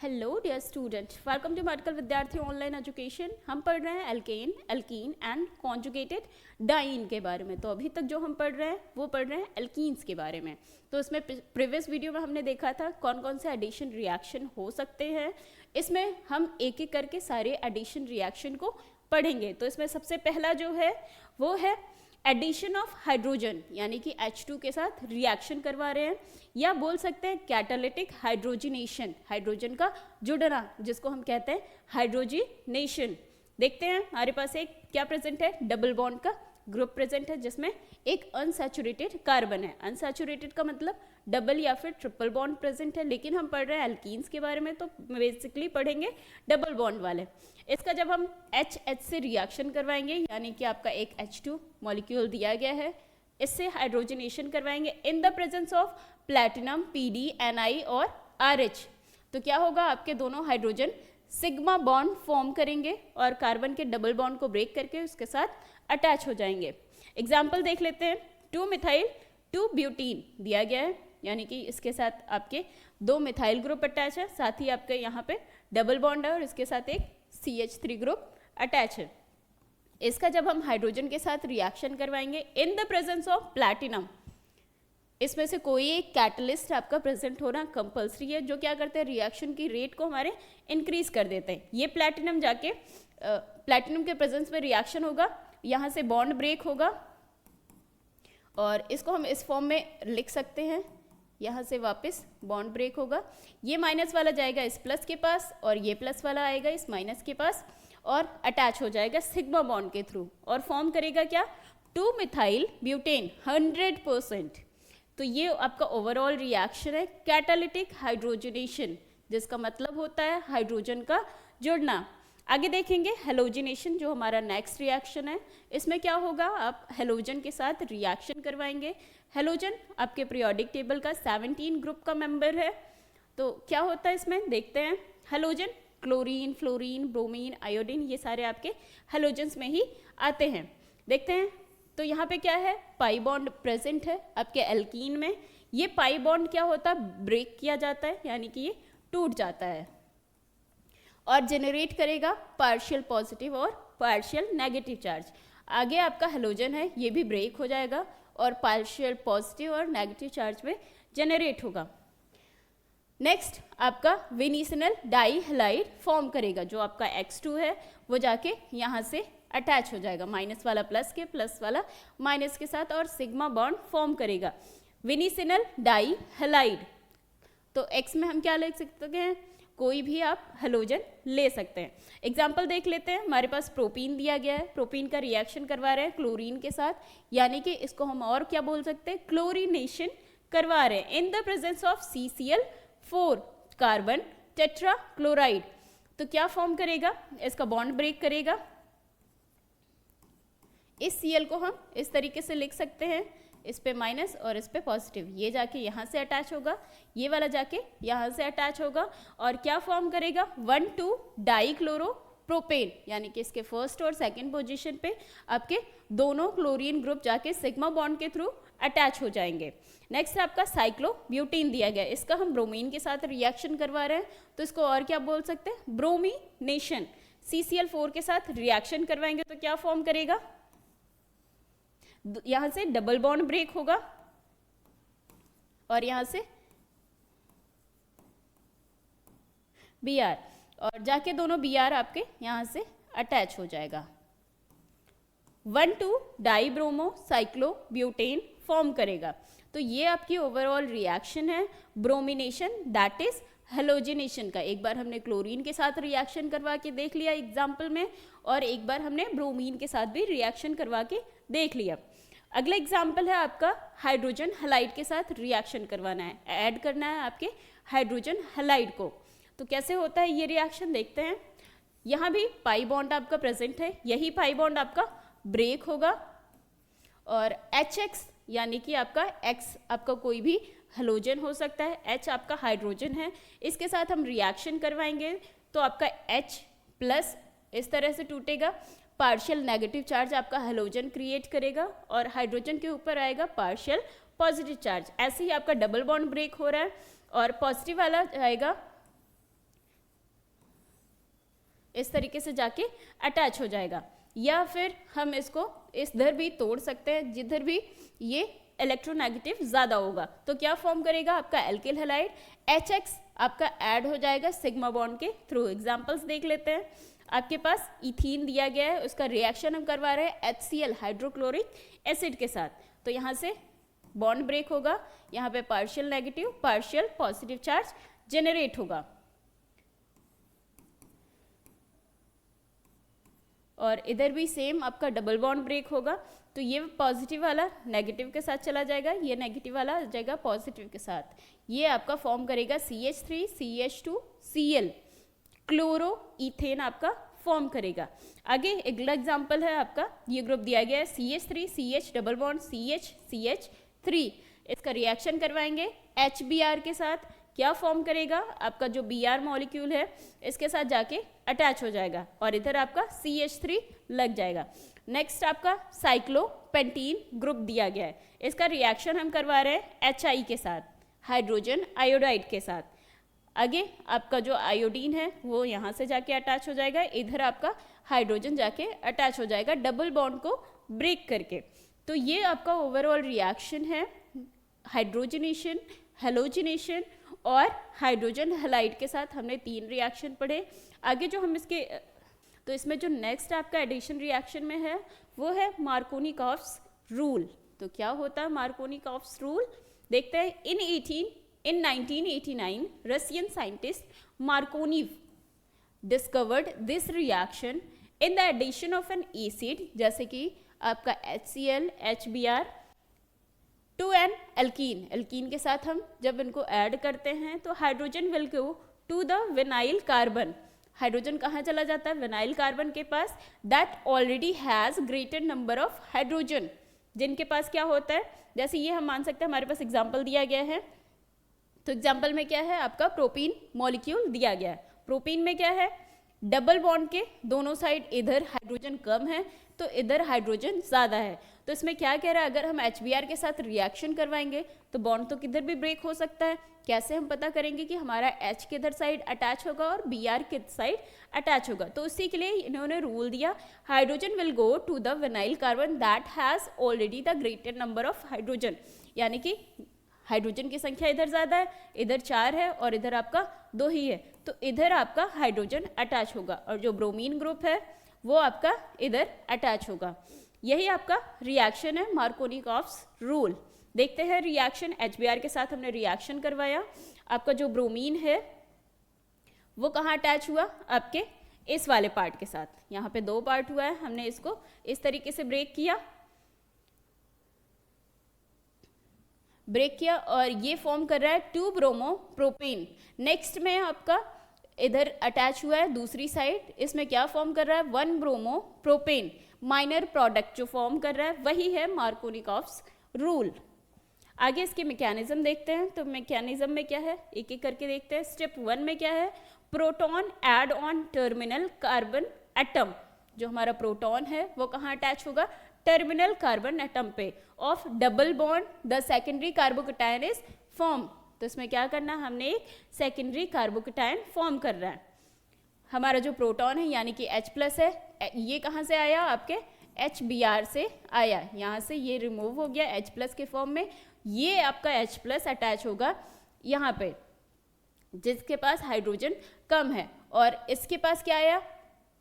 Hello dear student, welcome to medical Vidyarthi online education. हम पढ़ रहे हैं alkene, alkene and conjugated diene के बारे में। तो अभी तक जो हम पढ़ रहे हैं वो पढ़ रहे हैं एल्कीन्स के बारे में। तो इसमें प्रीवियस वीडियो में हमने देखा था कौन कौन से एडिशन रिएक्शन हो सकते हैं। इसमें हम एक एक करके सारे एडिशन रिएक्शन को पढ़ेंगे। तो इसमें सबसे पहला जो है वो है एडिशन ऑफ हाइड्रोजन, यानी कि H2 के साथ रिएक्शन करवा रहे हैं, या बोल सकते हैं कैटालिटिक हाइड्रोजिनेशन, हाइड्रोजन का जुड़ना जिसको हम कहते हैं हाइड्रोजिनेशन। देखते हैं हमारे पास एक क्या प्रेजेंट है, डबल बॉन्ड का ग्रुप प्रेजेंट है जिसमें एक अनसैचुरेटेड कार्बन है। अनसैचुरेटेड का मतलब डबल या फिर ट्रिपल बॉन्ड प्रेजेंट है, लेकिन हम पढ़ रहे हैं एल्कीन्स के बारे में तो बेसिकली पढ़ेंगे डबल बॉन्ड वाले। इसका जब हम HH से रिएक्शन करवाएंगे, यानी कि आपका एक H2 मॉलिक्यूल दिया गया है, इससे हाइड्रोजनेशन करवाएंगे in the presence of platinum, PD, Ni और RH, तो क्या होगा, आपके दोनों हाइड्रोजन सिग्मा बॉन्ड फॉर्म करेंगे और कार्बन के डबल बॉन्ड को ब्रेक करके उसके साथ अटैच हो जाएंगे। एग्जाम्पल देख लेते हैं। 2 मिथाइल 2 ब्यूटीन दिया गया है, यानी कि इसके साथ आपके 2 मिथाइल ग्रुप अटैच है, साथ ही आपके यहाँ पे डबल बॉन्ड है और इसके साथ एक CH3 ग्रुप अटैच है। इसका जब हम हाइड्रोजन के साथ रिएक्शन करवाएंगे in the presence of platinum, इसमें से कोई एक कैटलिस्ट आपका प्रेजेंट होना कंपल्सरी है, जो क्या करते हैं, रिएक्शन की रेट को हमारे इंक्रीज कर देते हैं। ये प्लैटिनम जाके प्लैटिनम के प्रेजेंस में रिएक्शन होगा, यहाँ से बॉन्ड ब्रेक होगा और इसको हम इस फॉर्म में लिख सकते हैं, यहाँ से वापस बॉन्ड ब्रेक होगा, ये माइनस वाला जाएगा इस प्लस के पास और ये प्लस वाला आएगा इस माइनस के पास और अटैच हो जाएगा सिग्मा बॉन्ड के थ्रू और फॉर्म करेगा क्या, 2 मिथाइल ब्यूटेन 100%। तो ये आपका ओवरऑल रिएक्शन है कैटालिटिक हाइड्रोजनेशन, जिसका मतलब होता है हाइड्रोजन का जुड़ना। आगे देखेंगे हेलोजिनेशन, जो हमारा नेक्स्ट रिएक्शन है। इसमें क्या होगा, आप हेलोजन के साथ रिएक्शन करवाएंगे। हेलोजन आपके पीरियोडिक टेबल का 17 ग्रुप का मेंबर है। तो क्या होता है इसमें, देखते हैं। Halogen chlorine, fluorine, bromine, iodine, ये सारे आपके हेलोजन्स में ही आते हैं। देखते हैं तो यहाँ पे क्या है, पाई बॉन्ड प्रेजेंट है आपके एल्कीन में। ये पाई बॉन्ड क्या होता है, ब्रेक किया जाता है, यानी कि ये टूट जाता है और जनरेट करेगा पार्शियल पॉजिटिव और पार्शियल नेगेटिव चार्ज। आगे आपका हेलोजन है, ये भी ब्रेक हो जाएगा और पार्शियल पॉजिटिव और नेगेटिव चार्ज में जनरेट होगा। नेक्स्ट आपका विनिसिनल डाई हैलाइड फॉर्म करेगा, जो आपका X2 है वो जाके यहाँ से अटैच हो जाएगा, माइनस वाला प्लस के, प्लस वाला माइनस के साथ और सिग्मा बॉन्ड फॉर्म करेगा, विनिसिनल डाई हैलाइड। तो X में हम क्या लिख सकते हैं, कोई भी आप हेलोजन ले सकते हैं। एग्जाम्पल देख लेते हैं। हमारे पास प्रोपीन दिया गया है, प्रोपीन का रिएक्शन करवा रहे हैं क्लोरीन के साथ, यानी कि इसको हम और क्या बोल सकते हैं, क्लोरीनेशन करवा रहे हैं in the presence of CCl4 carbon tetra chloride. तो क्या फॉर्म करेगा, इसका बॉन्ड ब्रेक करेगा। इस Cl को हम इस तरीके से लिख सकते हैं, इस पे माइनस और इस पे पॉजिटिव, ये जाके यहाँ से अटैच होगा, ये वाला जाके यहाँ से अटैच होगा और क्या फॉर्म करेगा, 1,2 डाईक्लोरोप्रोपेन, यानी कि इसके फर्स्ट और सेकंड पोजीशन पे आपके दोनों क्लोरीन ग्रुप जाके सिग्मा बॉन्ड के थ्रू अटैच हो जाएंगे। नेक्स्ट आपका साइक्लोब्यूटेन दिया गया है, इसका हम ब्रोमीन के साथ रिएक्शन करवा रहे हैं, तो इसको और क्या बोल सकते हैं, ब्रोमीनेशन। CCl4 के साथ रिएक्शन करवाएंगे तो क्या फॉर्म करेगा, यहाँ से डबल बॉन्ड ब्रेक होगा और यहाँ से Br और जाके दोनों Br आपके यहाँ से अटैच हो जाएगा, 1,2 डाईब्रोमो साइक्लोब्यूटेन फॉर्म करेगा। तो ये आपकी ओवरऑल रिएक्शन है ब्रोमिनेशन, दैट इज हेलोजिनेशन का। एक बार हमने क्लोरीन के साथ रिएक्शन करवा के देख लिया एग्जाम्पल में, और एक बार हमने ब्रोमीन के साथ भी रिएक्शन करवा के देख लिया। अगला एग्जाम्पल है आपका हाइड्रोजन हैलाइड के साथ रिएक्शन करवाना है, ऐड करना है आपके हाइड्रोजन हैलाइड को। तो कैसे होता है ये रिएक्शन, देखते हैं। यहाँ भी पाई बॉन्ड आपका प्रेजेंट है, यही पाई बॉन्ड आपका ब्रेक होगा और HX, यानी कि आपका X आपका कोई भी हेलोजन हो सकता है, H आपका हाइड्रोजन है, इसके साथ हम रिएक्शन करवाएंगे तो आपका H प्लस इस तरह से टूटेगा, पार्शियल नेगेटिव चार्ज आपका हेलोजन क्रिएट करेगा और हाइड्रोजन के ऊपर आएगा पार्शियल पॉजिटिव चार्ज। ऐसे ही आपका डबल बॉन्ड ब्रेक हो रहा है और पॉजिटिव वाला आएगा इस तरीके से जाके अटैच हो जाएगा, या फिर हम इसको इधर भी तोड़ सकते हैं जिधर भी ये इलेक्ट्रोनेगेटिव ज़्यादा होगा। तो क्या फॉर्म करेगा आपका एल्किल हैलाइड, HX आपका ऐड हो जाएगा सिग्मा बॉन्ड के थ्रू। एग्जांपल्स देख लेते हैं। आपके पास इथीन दिया गया है, उसका रिएक्शन हम करवा रहे हैं HCl हाइड्रोक्लोरिक एसिड के साथ, तो यहाँ से बॉन्ड ब्रेक होगा, यहाँ पे partial negative partial positive charge generate होगा, और इधर भी सेम आपका डबल बॉन्ड ब्रेक होगा। तो ये पॉजिटिव वाला नेगेटिव के साथ चला जाएगा, ये नेगेटिव वाला आ जाएगा पॉजिटिव के साथ। ये आपका फॉर्म करेगा CH3 CH2 Cl, chloro ethane आपका फॉर्म करेगा। आगे अगला एग्जाम्पल है आपका, ये ग्रुप दिया गया है CH3 CH double bond CH CH3, इसका रिएक्शन करवाएंगे HBr के साथ। क्या फॉर्म करेगा आपका जो Br मॉलिक्यूल है इसके साथ जाके अटैच हो जाएगा, और इधर आपका CH3 लग जाएगा। नेक्स्ट आपका साइक्लोपेंटीन ग्रुप दिया गया है, इसका रिएक्शन हम करवा रहे हैं HI के साथ, हाइड्रोजन आयोडाइड के साथ। आगे आपका जो आयोडीन है वो यहाँ से जाके अटैच हो जाएगा, इधर आपका हाइड्रोजन जाके अटैच हो जाएगा डबल बॉन्ड को ब्रेक करके। तो ये आपका ओवरऑल रिएक्शन है, हाइड्रोजनेशन, हेलोजिनेशन और हाइड्रोजन हैलाइड के साथ हमने 3 रिएक्शन पढ़े। आगे जो हम इसके तो इसमें जो नेक्स्ट आपका एडिशन रिएक्शन में है वो है मार्कोनिकॉफ्स रूल। तो क्या होता है मार्कोनिकॉफ्स रूल, देखते हैं। In 1989 Russian scientist Markovnikov discovered this reaction in the addition of an acid, जैसे कि आपका HCl HBr to an alkene, alkene के साथ हम जब इनको ऐड करते हैं तो hydrogen will go to the vinyl carbon, hydrogen कहाँ चला जाता है विनाइल कार्बन के पास, that already has greater number of hydrogen, जिनके पास क्या होता है, जैसे ये हम मान सकते हैं हमारे पास एग्जाम्पल दिया गया है। तो एग्जाम्पल में क्या है आपका प्रोपीन मॉलिक्यूल दिया गया है, प्रोपीन में क्या है डबल बॉन्ड के दोनों साइड इधर हाइड्रोजन कम है तो इधर हाइड्रोजन ज़्यादा है। तो इसमें क्या कह रहा है, अगर हम HBr के साथ रिएक्शन करवाएंगे तो बॉन्ड तो किधर भी ब्रेक हो सकता है। कैसे हम पता करेंगे कि हमारा H किधर साइड अटैच होगा और Br किधर साइड अटैच होगा, तो उसी के लिए इन्होंने रूल दिया, hydrogen will go to the vinyl carbon that has already the greater number of hydrogen, यानी कि हाइड्रोजन की संख्या इधर ज़्यादा है, इधर 4 है और इधर आपका 2 ही है, तो इधर आपका हाइड्रोजन अटैच होगा, और जो ब्रोमीन ग्रुप है वो आपका इधर अटैच होगा। यही आपका रिएक्शन है मार्कोनिकॉफ्स रूल। देखते हैं रिएक्शन, HBr के साथ हमने रिएक्शन करवाया, आपका जो ब्रोमीन है वो कहाँ अटैच हुआ, आपके इस वाले पार्ट के साथ। यहाँ पे 2 पार्ट हुआ है, हमने इसको इस तरीके से ब्रेक किया और ये फॉर्म कर रहा है 2 ब्रोमो प्रोपेन। नेक्स्ट में आपका इधर अटैच हुआ है दूसरी साइड, इसमें क्या फॉर्म कर रहा है 1 ब्रोमो प्रोपेन, माइनर प्रोडक्ट जो फॉर्म कर रहा है वही है मार्कोनिकॉफ्स रूल। आगे इसके मैकेनिज्म देखते हैं, तो मैकेनिज्म में क्या है एक एक करके देखते हैं। स्टेप 1 में क्या है, proton add on terminal carbon atom, जो हमारा प्रोटॉन है वो कहाँ अटैच होगा, टर्मिनल कार्बन एटम पे of double bond, the secondary carbocation is form. तो इसमें क्या करना, हमने एक सेकेंडरी कार्बोकैटायन फॉर्म कर रहा है। हमारा जो प्रोटॉन है यानी कि H+ है, ये कहाँ से आया आपके HBr से आया, यहाँ से ये रिमूव हो गया H+ के फॉर्म में, ये आपका H+ अटैच होगा यहाँ पे जिसके पास हाइड्रोजन कम है, और इसके पास क्या आया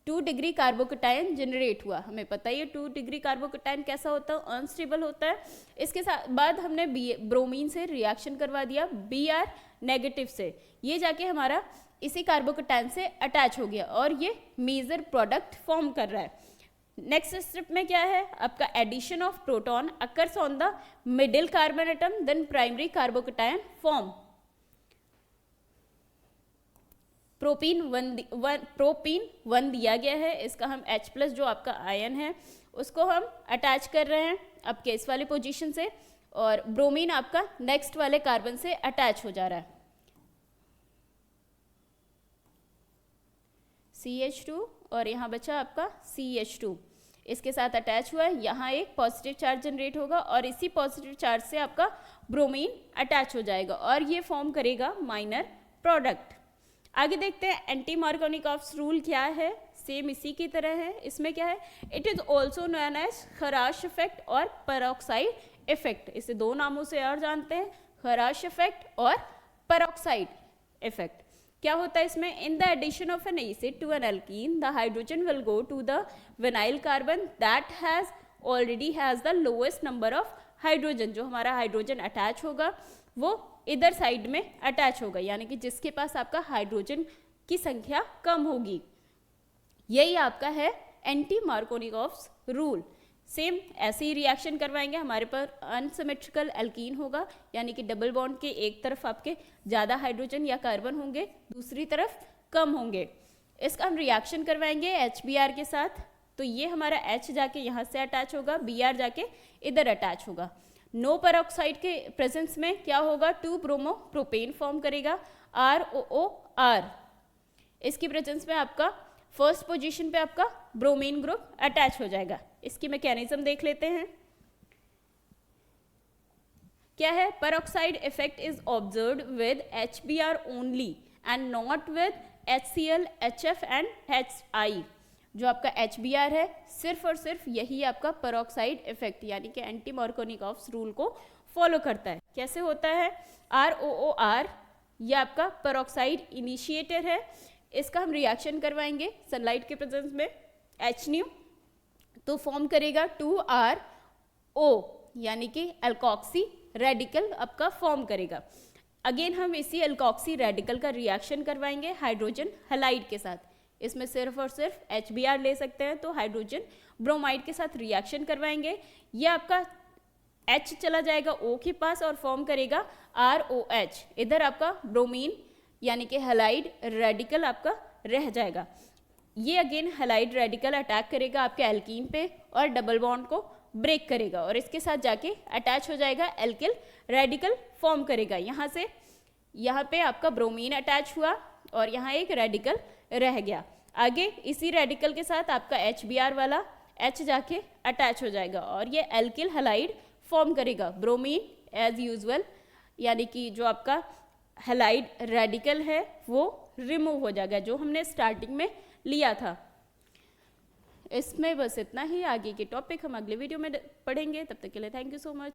2 डिग्री कार्बोकैटायन जनरेट हुआ। हमें पता ही है 2 डिग्री कार्बोकैटायन कैसा होता है, अनस्टेबल होता है। इसके साथ बाद हमने ब्रोमीन से रिएक्शन करवा दिया Br नेगेटिव से, ये जाके हमारा इसी कार्बोकैटायन से अटैच हो गया और ये मेजर प्रोडक्ट फॉर्म कर रहा है। नेक्स्ट स्टेप में क्या है आपका addition of proton occurs on the middle carbon atom, then primary carbocation form. Propene 1 दिया गया है, इसका हम H+ जो आपका आयन है उसको हम अटैच कर रहे हैं आपके इस वाले पोजीशन से, और ब्रोमीन आपका नेक्स्ट वाले कार्बन से अटैच हो जा रहा है। CH2 और यहाँ बचा आपका CH2, इसके साथ अटैच हुआ है, यहाँ एक पॉजिटिव चार्ज जनरेट होगा और इसी पॉजिटिव चार्ज से आपका ब्रोमीन अटैच हो जाएगा और ये फॉर्म करेगा माइनर प्रोडक्ट। आगे देखते हैं एंटी मार्कोनिकॉफ्स रूल क्या है। सेम इसी की तरह है। इसमें क्या है, it is also known as Kharasch effect और पेरोक्साइड इफेक्ट। इसे दो नामों से और जानते हैं, खराश इफेक्ट और पेरोक्साइड इफेक्ट। क्या होता है इसमें, in the addition of an acid to an alkene the hydrogen will go to the vinyl carbon that has already has the lowest number of hydrogen. जो हमारा हाइड्रोजन अटैच होगा वो इधर साइड में अटैच होगा, यानी कि जिसके पास आपका हाइड्रोजन की संख्या कम होगी। यही आपका है एंटी मार्कोनिकॉफ्स रूल। सेम ऐसे ही रिएक्शन करवाएंगे, हमारे पर अनसिमेट्रिकल एल्कीन होगा, यानी कि डबल बॉन्ड के एक तरफ आपके ज़्यादा हाइड्रोजन या कार्बन होंगे, दूसरी तरफ कम होंगे। इसका हम रिएक्शन करवाएंगे HBr के साथ, तो ये हमारा H जाके यहाँ से अटैच होगा, Br जाके इधर अटैच होगा। नो पेरोक्साइड के प्रेजेंस में क्या होगा, 2 ब्रोमो प्रोपेन फॉर्म करेगा, ROOR। इसकी प्रेजेंस में आपका फर्स्ट पोजीशन पे आपका ब्रोमीन ग्रुप अटैच हो जाएगा। इसकी मैकेनिज्म देख लेते हैं। क्या है, peroxide effect is observed with HBr only and not with HCl, HF and HI। जो आपका HBr है सिर्फ और सिर्फ यही आपका पेरोक्साइड इफेक्ट यानी कि एंटी मार्कोनिकॉफ्स रूल को फॉलो करता है। कैसे होता है, ROOR ये आपका पेरोक्साइड इनिशिएटर है। इसका हम रिएक्शन करवाएंगे सनलाइट के प्रेजेंस में, HNu तो फॉर्म करेगा 2RO यानी कि अल्कोक्सी रेडिकल आपका फॉर्म करेगा। अगेन हम इसी अल्कोक्सी रेडिकल का रिएक्शन करवाएंगे हाइड्रोजन हैलाइड के साथ। इसमें सिर्फ और सिर्फ HBr ले सकते हैं, तो हाइड्रोजन ब्रोमाइड के साथ रिएक्शन करवाएंगे। ये आपका H चला जाएगा O के पास और फॉर्म करेगा ROH। इधर आपका ब्रोमीन यानी कि हैलाइड रेडिकल आपका रह जाएगा। ये अगेन हैलाइड रेडिकल अटैक करेगा आपके एल्कीन पे और डबल बॉन्ड को ब्रेक करेगा और इसके साथ जाके अटैच हो जाएगा, एल्किल रेडिकल फॉर्म करेगा। यहाँ से यहाँ पे आपका ब्रोमीन अटैच हुआ और यहाँ एक रेडिकल रह गया। आगे इसी रेडिकल के साथ आपका HBr वाला H जाके अटैच हो जाएगा और ये एल्किल हैलाइड फॉर्म करेगा। ब्रोमीन एज यूजुअल यानी कि जो आपका हैलाइड रेडिकल है वो रिमूव हो जाएगा, जो हमने स्टार्टिंग में लिया था। इसमें बस इतना ही, आगे के टॉपिक हम अगले वीडियो में पढ़ेंगे। तब तक के लिए थैंक यू सो मच।